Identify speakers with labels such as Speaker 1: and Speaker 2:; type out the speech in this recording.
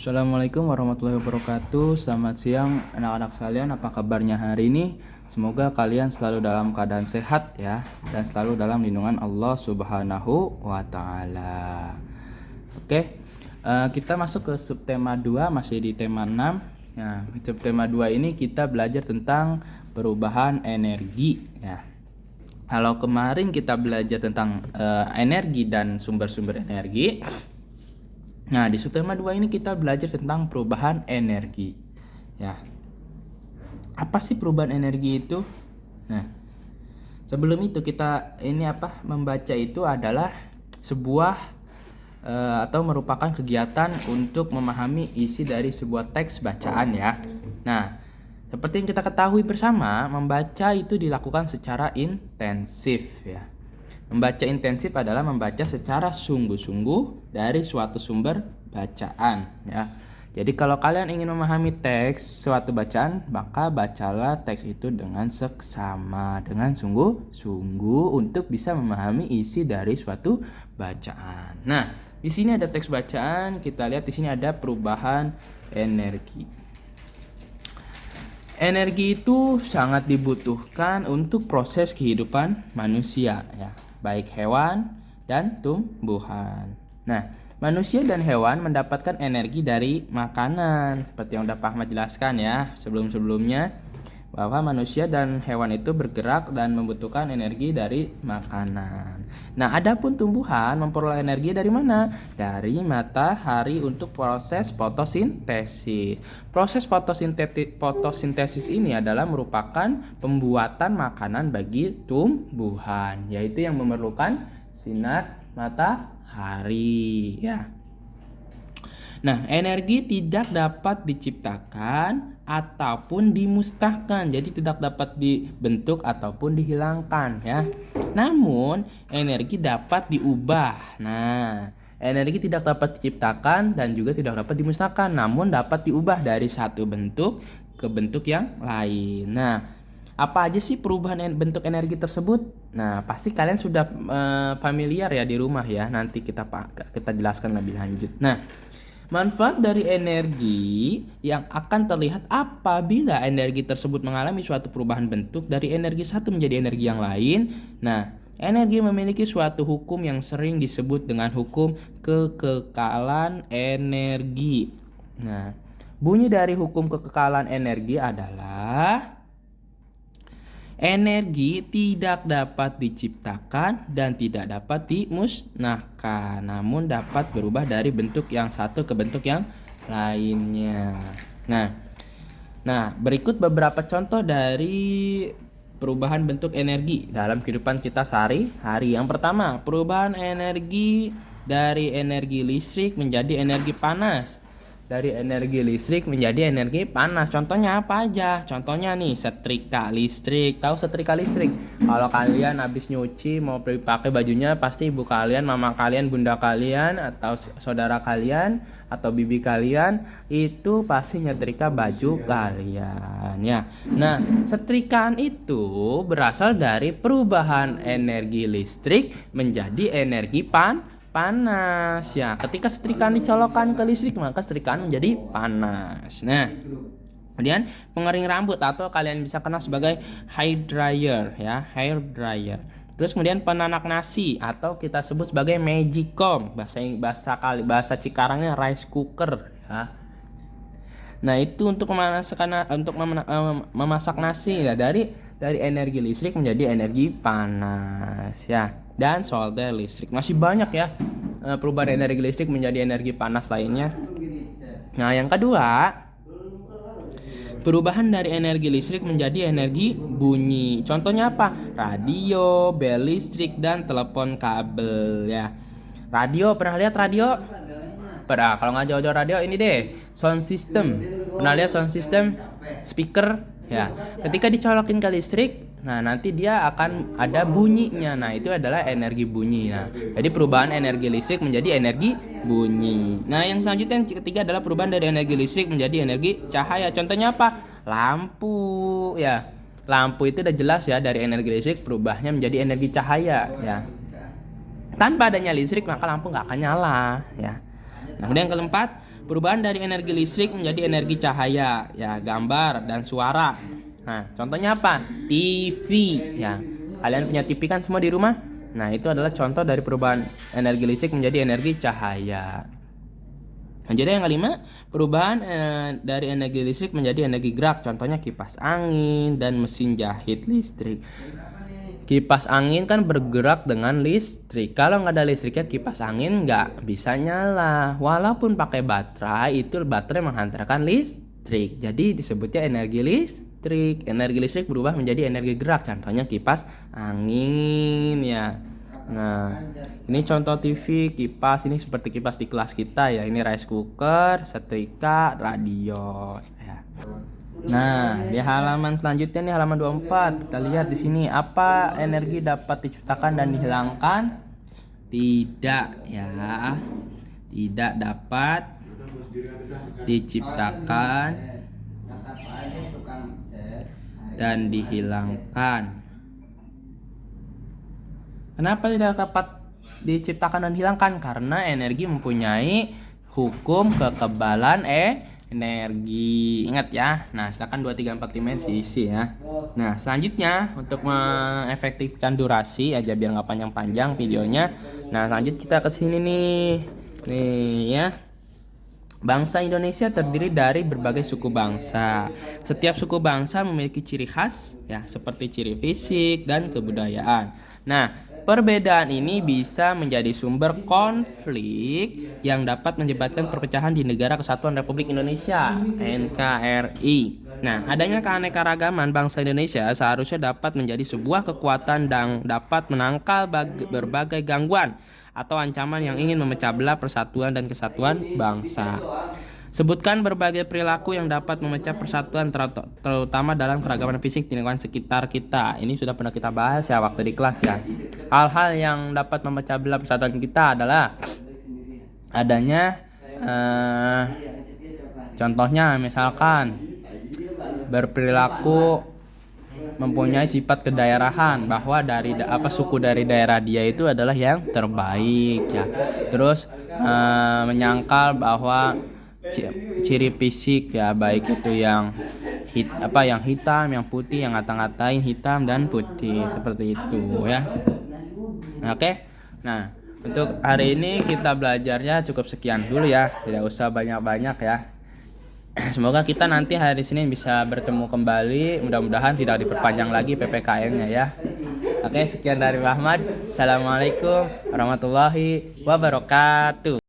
Speaker 1: Assalamualaikum warahmatullahi wabarakatuh. Selamat siang anak-anak sekalian, apa kabarnya hari ini? Semoga kalian selalu dalam keadaan sehat ya, dan selalu dalam lindungan Allah Subhanahu wa taala. Oke. Kita masuk ke subtema 2, masih di tema 6. Nah, subtema 2 ini kita belajar tentang perubahan energi ya. Kalau kemarin kita belajar tentang energi dan sumber-sumber energi. Nah, di subtema 2 ini kita belajar tentang perubahan energi. Ya. Apa sih perubahan energi itu? Nah, sebelum itu kita membaca itu adalah sebuah atau merupakan kegiatan untuk memahami isi dari sebuah teks bacaan ya. Nah, seperti yang kita ketahui bersama, membaca itu dilakukan secara intensif ya. Membaca intensif adalah membaca secara sungguh-sungguh dari suatu sumber bacaan ya. Jadi kalau kalian ingin memahami teks suatu bacaan, maka bacalah teks itu dengan seksama, dengan sungguh-sungguh untuk bisa memahami isi dari suatu bacaan. Nah, di sini ada teks bacaan, kita lihat di sini ada perubahan energi. Energi itu sangat dibutuhkan untuk proses kehidupan manusia ya, baik hewan dan tumbuhan. Nah, manusia dan hewan mendapatkan energi dari makanan, seperti yang udah Pak Ahmad jelaskan ya sebelum-sebelumnya, bahwa manusia dan hewan itu bergerak dan membutuhkan energi dari makanan. Nah, adapun tumbuhan memperoleh energi dari mana? Dari matahari untuk proses fotosintesis. Proses fotosintesis ini adalah merupakan pembuatan makanan bagi tumbuhan, yaitu yang memerlukan sinar matahari ya. Nah, energi tidak dapat diciptakan ataupun dimusnahkan, jadi tidak dapat dibentuk ataupun dihilangkan ya. Namun, energi dapat diubah. Nah, energi tidak dapat diciptakan dan juga tidak dapat dimusnahkan, namun dapat diubah dari satu bentuk ke bentuk yang lain. Nah, apa aja sih perubahan bentuk energi tersebut? Nah, pasti kalian sudah familiar ya di rumah ya. Nanti kita jelaskan lebih lanjut. Nah, manfaat dari energi yang akan terlihat apabila energi tersebut mengalami suatu perubahan bentuk dari energi satu menjadi energi yang lain. Nah, energi memiliki suatu hukum yang sering disebut dengan hukum kekekalan energi. Nah, bunyi dari hukum kekekalan energi adalah energi tidak dapat diciptakan dan tidak dapat dimusnahkan, namun dapat berubah dari bentuk yang satu ke bentuk yang lainnya. Nah, berikut beberapa contoh dari perubahan bentuk energi dalam kehidupan kita sehari-hari. Yang pertama, perubahan energi dari energi listrik menjadi energi panas. Dari energi listrik menjadi energi panas. Contohnya apa aja? Contohnya nih, setrika listrik. Tahu setrika listrik? Kalau kalian habis nyuci mau pakai bajunya, pasti ibu kalian, mama kalian, bunda kalian, atau saudara kalian, atau bibi kalian itu pasti nyetrika baju kalian ya. Nah, setrikaan itu berasal dari perubahan energi listrik menjadi energi panas ya. Ketika setrikaan dicolokkan ke listrik, maka setrikaan menjadi panas. Nah, kemudian pengering rambut atau kalian bisa kenal sebagai hair dryer ya, hair dryer. Terus kemudian penanak nasi atau kita sebut sebagai magicom, bahasa Cikarangnya rice cooker ya. Nah, itu untuk memasak nasi ya, dari energi listrik menjadi energi panas ya. Dan solder listrik. Masih banyak ya perubahan energi listrik menjadi energi panas lainnya. Nah, yang kedua, perubahan dari energi listrik menjadi energi bunyi. Contohnya apa? Radio, bel listrik, dan telepon kabel ya. Radio, pernah lihat radio? Pernah. Kalau nggak jauh-jauh radio, ini deh, sound system. Pernah lihat sound system? Speaker ya. Ketika dicolokin ke listrik, nah nanti dia akan ada bunyinya. Nah, itu adalah energi bunyi. Nah, jadi perubahan energi listrik menjadi energi bunyi. Nah, yang selanjutnya yang ketiga adalah perubahan dari energi listrik menjadi energi cahaya. Contohnya apa? Lampu ya. Lampu itu udah jelas ya, dari energi listrik berubahnya menjadi energi cahaya ya. Tanpa adanya listrik maka lampu nggak akan nyala ya. Nah, kemudian yang keempat, Perubahan dari energi listrik menjadi energi cahaya, ya, gambar dan suara. Nah, contohnya apa? TV, ya. Kalian punya TV kan semua di rumah? Nah, itu adalah contoh dari perubahan energi listrik menjadi energi cahaya. Nah, jadi yang kelima, perubahan dari energi listrik menjadi energi gerak. Contohnya kipas angin dan mesin jahit listrik. Kipas angin kan bergerak dengan listrik. Kalau nggak ada listriknya, kipas angin nggak bisa nyala. Walaupun pakai baterai, itu baterai menghantarkan listrik. Jadi disebutnya energi listrik. Energi listrik berubah menjadi energi gerak. Contohnya kipas angin, ya. Nah, ini contoh TV, kipas. Ini seperti kipas di kelas kita, ya. Ini rice cooker, setrika, radio, ya. Nah, di halaman selanjutnya nih, halaman 24. Kita lihat di sini, apa energi dapat diciptakan dan dihilangkan? Tidak, ya. Tidak dapat diciptakan dan dihilangkan. Kenapa tidak dapat diciptakan dan dihilangkan? Karena energi mempunyai hukum kekebalan energi. Ingat ya. Nah, silakan 2, 3, 4, 5 diisi ya. Nah, selanjutnya untuk mengefektifkan durasi aja biar nggak panjang-panjang videonya. Nah, lanjut kita ke sini nih. Nih ya. Bangsa Indonesia terdiri dari berbagai suku bangsa. Setiap suku bangsa memiliki ciri khas ya, seperti ciri fisik dan kebudayaan. Nah, perbedaan ini bisa menjadi sumber konflik yang dapat menyebabkan perpecahan di Negara Kesatuan Republik Indonesia (NKRI). Nah, adanya keanekaragaman bangsa Indonesia seharusnya dapat menjadi sebuah kekuatan dan dapat menangkal berbagai gangguan atau ancaman yang ingin memecah belah persatuan dan kesatuan bangsa. Sebutkan berbagai perilaku yang dapat memecah persatuan terutama dalam keragaman fisik di lingkungan sekitar kita. Ini sudah pernah kita bahas ya waktu di kelas ya. Hal-hal yang dapat memecah belah persatuan kita adalah adanya contohnya misalkan berperilaku mempunyai sifat kedaerahan, bahwa dari suku dari daerah dia itu adalah yang terbaik ya. Terus menyangkal bahwa ciri fisik ya, baik itu yang yang hitam, yang putih, yang ngata-ngatain hitam dan putih, seperti itu ya. Oke. Nah, untuk hari ini kita belajarnya cukup sekian dulu ya, tidak usah banyak-banyak ya. Semoga kita nanti hari Senin bisa bertemu kembali. Mudah-mudahan tidak diperpanjang lagi PPKM-nya ya. Oke, sekian dari Rahmat. Assalamualaikum warahmatullahi wabarakatuh.